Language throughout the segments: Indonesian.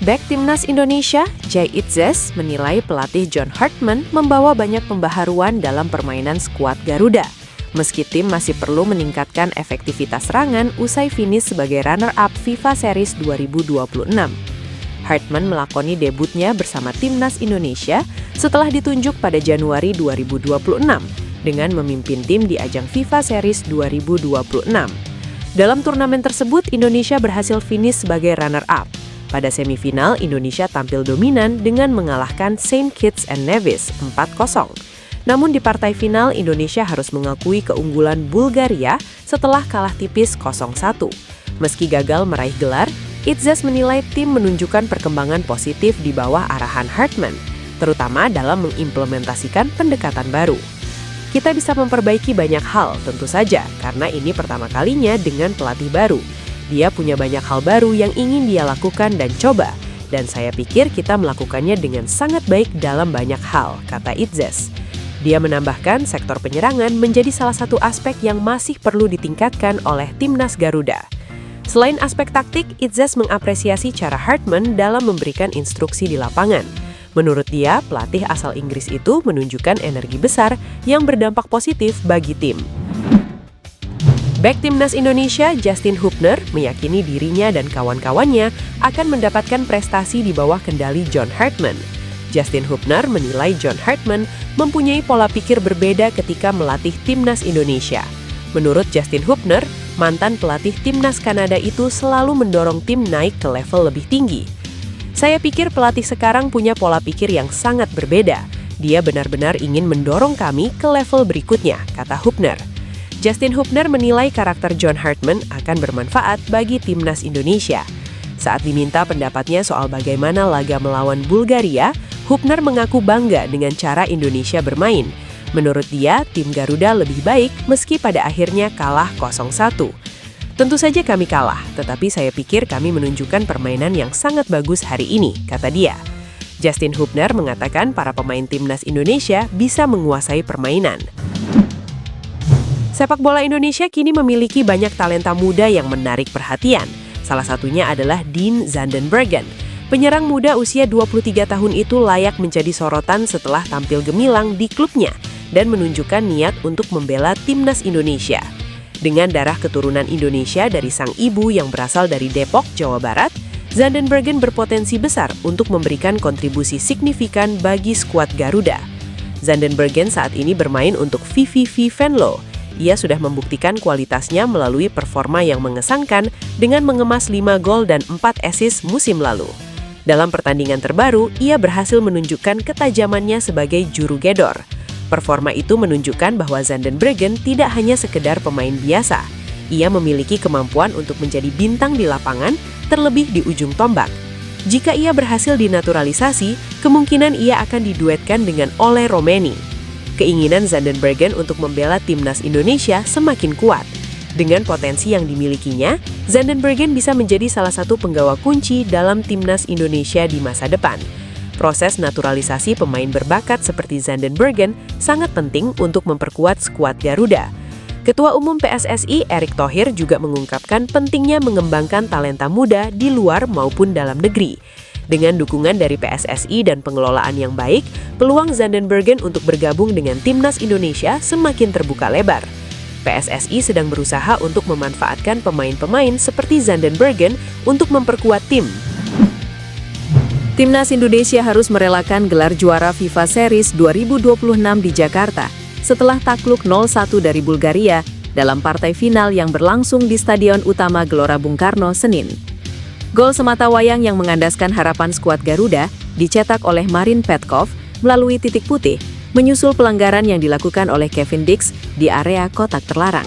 Bek Timnas Indonesia, Jay Itzes, menilai pelatih John Hartman membawa banyak pembaharuan dalam permainan skuad Garuda. Meski tim masih perlu meningkatkan efektivitas serangan usai finish sebagai runner-up FIFA Series 2026. Hartman melakoni debutnya bersama Timnas Indonesia setelah ditunjuk pada Januari 2026 dengan memimpin tim di ajang FIFA Series 2026. Dalam turnamen tersebut, Indonesia berhasil finish sebagai runner-up. Pada semifinal, Indonesia tampil dominan dengan mengalahkan Saint Kitts and Nevis 4-0. Namun di partai final, Indonesia harus mengakui keunggulan Bulgaria setelah kalah tipis 0-1. Meski gagal meraih gelar, Itzes menilai tim menunjukkan perkembangan positif di bawah arahan Hartman, terutama dalam mengimplementasikan pendekatan baru. Kita bisa memperbaiki banyak hal, tentu saja, karena ini pertama kalinya dengan pelatih baru. Dia punya banyak hal baru yang ingin dia lakukan dan coba, dan saya pikir kita melakukannya dengan sangat baik dalam banyak hal, kata Itzes. Dia menambahkan sektor penyerangan menjadi salah satu aspek yang masih perlu ditingkatkan oleh Timnas Garuda. Selain aspek taktik, Itzes mengapresiasi cara Hartman dalam memberikan instruksi di lapangan. Menurut dia, pelatih asal Inggris itu menunjukkan energi besar yang berdampak positif bagi tim. Bek Timnas Indonesia, Justin Hubner, meyakini dirinya dan kawan-kawannya akan mendapatkan prestasi di bawah kendali John Hartman. Justin Hubner menilai John Hartman mempunyai pola pikir berbeda ketika melatih Timnas Indonesia. Menurut Justin Hubner, mantan pelatih Timnas Kanada itu selalu mendorong tim naik ke level lebih tinggi. Saya pikir pelatih sekarang punya pola pikir yang sangat berbeda. Dia benar-benar ingin mendorong kami ke level berikutnya, kata Hubner. Justin Hubner menilai karakter John Hartman akan bermanfaat bagi Timnas Indonesia. Saat diminta pendapatnya soal bagaimana laga melawan Bulgaria, Hubner mengaku bangga dengan cara Indonesia bermain. Menurut dia, tim Garuda lebih baik meski pada akhirnya kalah 0-1. Tentu saja kami kalah, tetapi saya pikir kami menunjukkan permainan yang sangat bagus hari ini, kata dia. Justin Hubner mengatakan para pemain Timnas Indonesia bisa menguasai permainan. Sepak bola Indonesia kini memiliki banyak talenta muda yang menarik perhatian. Salah satunya adalah Dean Zandenbergen. Penyerang muda usia 23 tahun itu layak menjadi sorotan setelah tampil gemilang di klubnya dan menunjukkan niat untuk membela Timnas Indonesia. Dengan darah keturunan Indonesia dari sang ibu yang berasal dari Depok, Jawa Barat, Zandenbergen berpotensi besar untuk memberikan kontribusi signifikan bagi skuad Garuda. Zandenbergen saat ini bermain untuk VVV Venlo. Ia sudah membuktikan kualitasnya melalui performa yang mengesankan dengan mengemas 5 gol dan 4 assist musim lalu. Dalam pertandingan terbaru, ia berhasil menunjukkan ketajamannya sebagai juru gedor. Performa itu menunjukkan bahwa Zandenbergen tidak hanya sekedar pemain biasa. Ia memiliki kemampuan untuk menjadi bintang di lapangan, terlebih di ujung tombak. Jika ia berhasil dinaturalisasi, kemungkinan ia akan diduetkan dengan Ole Romeni. Keinginan Zandenbergen untuk membela Timnas Indonesia semakin kuat. Dengan potensi yang dimilikinya, Zandenbergen bisa menjadi salah satu penggawa kunci dalam Timnas Indonesia di masa depan. Proses naturalisasi pemain berbakat seperti Zandenbergen sangat penting untuk memperkuat skuad Garuda. Ketua Umum PSSI Erick Thohir juga mengungkapkan pentingnya mengembangkan talenta muda di luar maupun dalam negeri. Dengan dukungan dari PSSI dan pengelolaan yang baik, peluang Zandenbergen untuk bergabung dengan Timnas Indonesia semakin terbuka lebar. PSSI sedang berusaha untuk memanfaatkan pemain-pemain seperti Zandenbergen untuk memperkuat tim. Timnas Indonesia harus merelakan gelar juara FIFA Series 2026 di Jakarta setelah takluk 0-1 dari Bulgaria dalam partai final yang berlangsung di Stadion Utama Gelora Bung Karno, Senin. Gol sematawayang yang mengandaskan harapan skuad Garuda dicetak oleh Marin Petkov melalui titik putih, menyusul pelanggaran yang dilakukan oleh Kevin Dix di area kotak terlarang.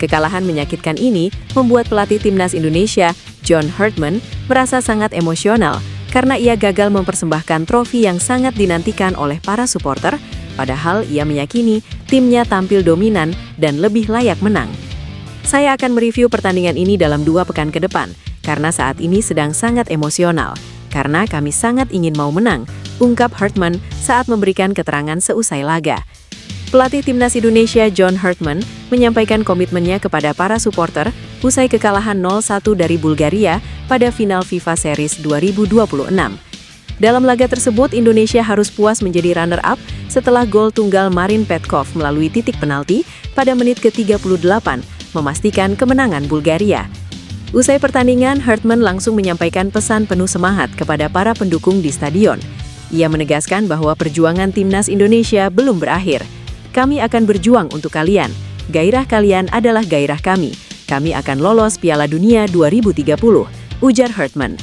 Kekalahan menyakitkan ini membuat pelatih Timnas Indonesia, John Hartman, merasa sangat emosional karena ia gagal mempersembahkan trofi yang sangat dinantikan oleh para supporter, padahal ia meyakini timnya tampil dominan dan lebih layak menang. Saya akan mereview pertandingan ini dalam 2 pekan ke depan, karena saat ini sedang sangat emosional, karena kami sangat ingin mau menang, ungkap Hartman saat memberikan keterangan seusai laga. Pelatih Timnas Indonesia John Hartman menyampaikan komitmennya kepada para supporter usai kekalahan 0-1 dari Bulgaria pada final FIFA Series 2026. Dalam laga tersebut, Indonesia harus puas menjadi runner-up setelah gol tunggal Marin Petkov melalui titik penalti pada menit ke-38 memastikan kemenangan Bulgaria. Usai pertandingan, Hartman langsung menyampaikan pesan penuh semangat kepada para pendukung di stadion. Ia menegaskan bahwa perjuangan Timnas Indonesia belum berakhir. Kami akan berjuang untuk kalian. Gairah kalian adalah gairah kami. Kami akan lolos Piala Dunia 2030, ujar Hartman.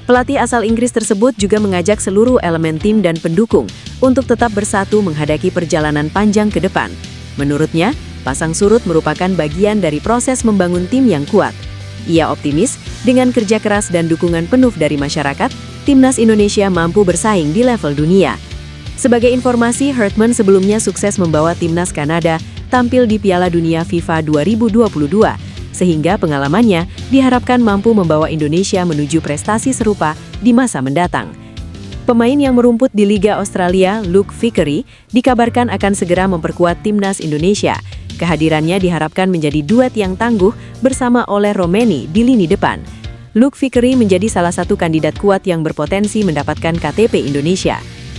Pelatih asal Inggris tersebut juga mengajak seluruh elemen tim dan pendukung untuk tetap bersatu menghadapi perjalanan panjang ke depan. Menurutnya, pasang surut merupakan bagian dari proses membangun tim yang kuat. Ia optimis, dengan kerja keras dan dukungan penuh dari masyarakat, Timnas Indonesia mampu bersaing di level dunia. Sebagai informasi, Hartman sebelumnya sukses membawa Timnas Kanada tampil di Piala Dunia FIFA 2022, sehingga pengalamannya diharapkan mampu membawa Indonesia menuju prestasi serupa di masa mendatang. Pemain yang merumput di Liga Australia, Luke Vickery, dikabarkan akan segera memperkuat Timnas Indonesia. Kehadirannya diharapkan menjadi duet yang tangguh bersama Ole Romeni di lini depan. Luke Vickery menjadi salah satu kandidat kuat yang berpotensi mendapatkan KTP Indonesia.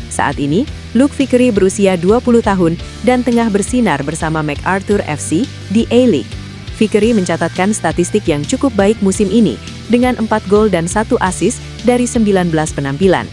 Saat ini, Luke Vickery berusia 20 tahun dan tengah bersinar bersama MacArthur FC di A-League. Vickery mencatatkan statistik yang cukup baik musim ini dengan 4 gol dan 1 assist dari 19 penampilan.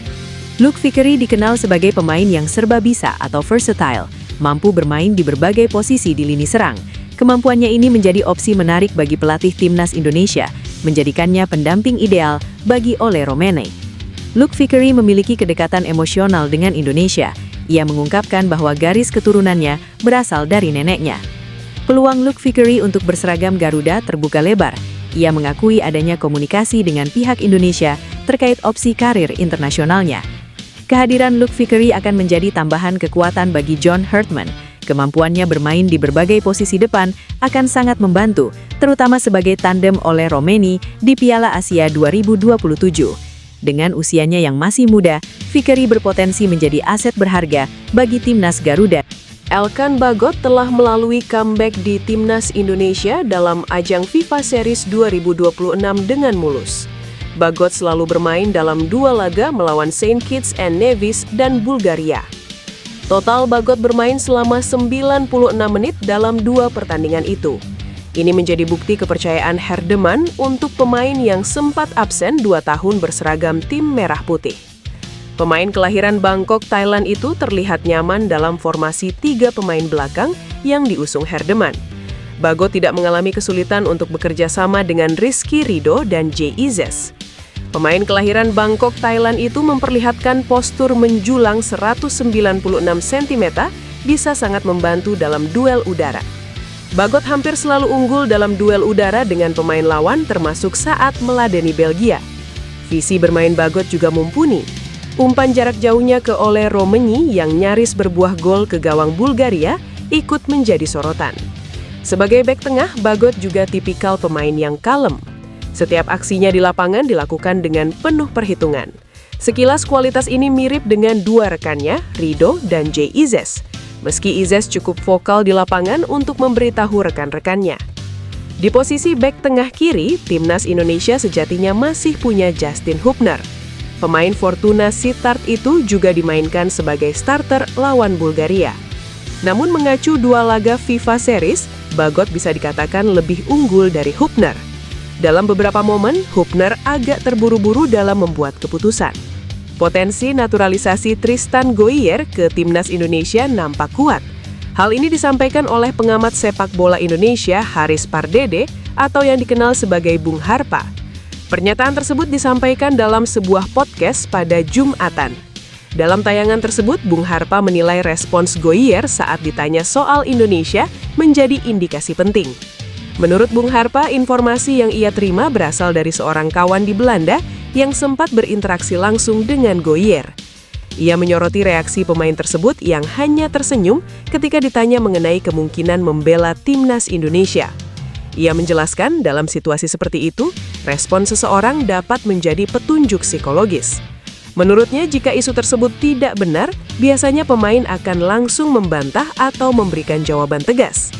Luke Vickery dikenal sebagai pemain yang serba bisa atau versatile, mampu bermain di berbagai posisi di lini serang. Kemampuannya ini menjadi opsi menarik bagi pelatih Timnas Indonesia, menjadikannya pendamping ideal bagi Ole Romeni. Luke Vickery memiliki kedekatan emosional dengan Indonesia. Ia mengungkapkan bahwa garis keturunannya berasal dari neneknya. Peluang Luke Vickery untuk berseragam Garuda terbuka lebar. Ia mengakui adanya komunikasi dengan pihak Indonesia terkait opsi karir internasionalnya. Kehadiran Luke Vickery akan menjadi tambahan kekuatan bagi John Hartman. Kemampuannya bermain di berbagai posisi depan akan sangat membantu, terutama sebagai tandem Ole Romeni di Piala Asia 2027. Dengan usianya yang masih muda, Vickery berpotensi menjadi aset berharga bagi Timnas Garuda. Elkan Bagot telah melalui comeback di Timnas Indonesia dalam ajang FIFA Series 2026 dengan mulus. Bagot selalu bermain dalam 2 laga melawan Saint Kitts and Nevis dan Bulgaria. Total Bagot bermain selama 96 menit dalam 2 pertandingan itu. Ini menjadi bukti kepercayaan Herdeman untuk pemain yang sempat absen 2 tahun berseragam tim merah putih. Pemain kelahiran Bangkok, Thailand itu terlihat nyaman dalam formasi 3 pemain belakang yang diusung Herdeman. Bagot tidak mengalami kesulitan untuk bekerja sama dengan Rizky Ridho dan Jay Izzes. Pemain kelahiran Bangkok, Thailand itu memperlihatkan postur menjulang 196 cm bisa sangat membantu dalam duel udara. Bagot hampir selalu unggul dalam duel udara dengan pemain lawan termasuk saat meladeni Belgia. Visi bermain Bagot juga mumpuni. Umpan jarak jauhnya ke Ole Romeni yang nyaris berbuah gol ke gawang Bulgaria ikut menjadi sorotan. Sebagai bek tengah, Bagot juga tipikal pemain yang kalem. Setiap aksinya di lapangan dilakukan dengan penuh perhitungan. Sekilas kualitas ini mirip dengan 2 rekannya, Ridho dan Jay Izzes. Meski Izzes cukup vokal di lapangan untuk memberitahu rekan-rekannya. Di posisi bek tengah kiri, Timnas Indonesia sejatinya masih punya Justin Hubner. Pemain Fortuna Sittard itu juga dimainkan sebagai starter lawan Bulgaria. Namun mengacu 2 laga FIFA Series, Bagot bisa dikatakan lebih unggul dari Hubner. Dalam beberapa momen, Hubner agak terburu-buru dalam membuat keputusan. Potensi naturalisasi Tristan Goier ke Timnas Indonesia nampak kuat. Hal ini disampaikan oleh pengamat sepak bola Indonesia Haris Pardede atau yang dikenal sebagai Bung Harpa. Pernyataan tersebut disampaikan dalam sebuah podcast pada Jumatan. Dalam tayangan tersebut, Bung Harpa menilai respons Goier saat ditanya soal Indonesia menjadi indikasi penting. Menurut Bung Harpa, informasi yang ia terima berasal dari seorang kawan di Belanda yang sempat berinteraksi langsung dengan Goier. Ia menyoroti reaksi pemain tersebut yang hanya tersenyum ketika ditanya mengenai kemungkinan membela Timnas Indonesia. Ia menjelaskan dalam situasi seperti itu, respon seseorang dapat menjadi petunjuk psikologis. Menurutnya, jika isu tersebut tidak benar, biasanya pemain akan langsung membantah atau memberikan jawaban tegas.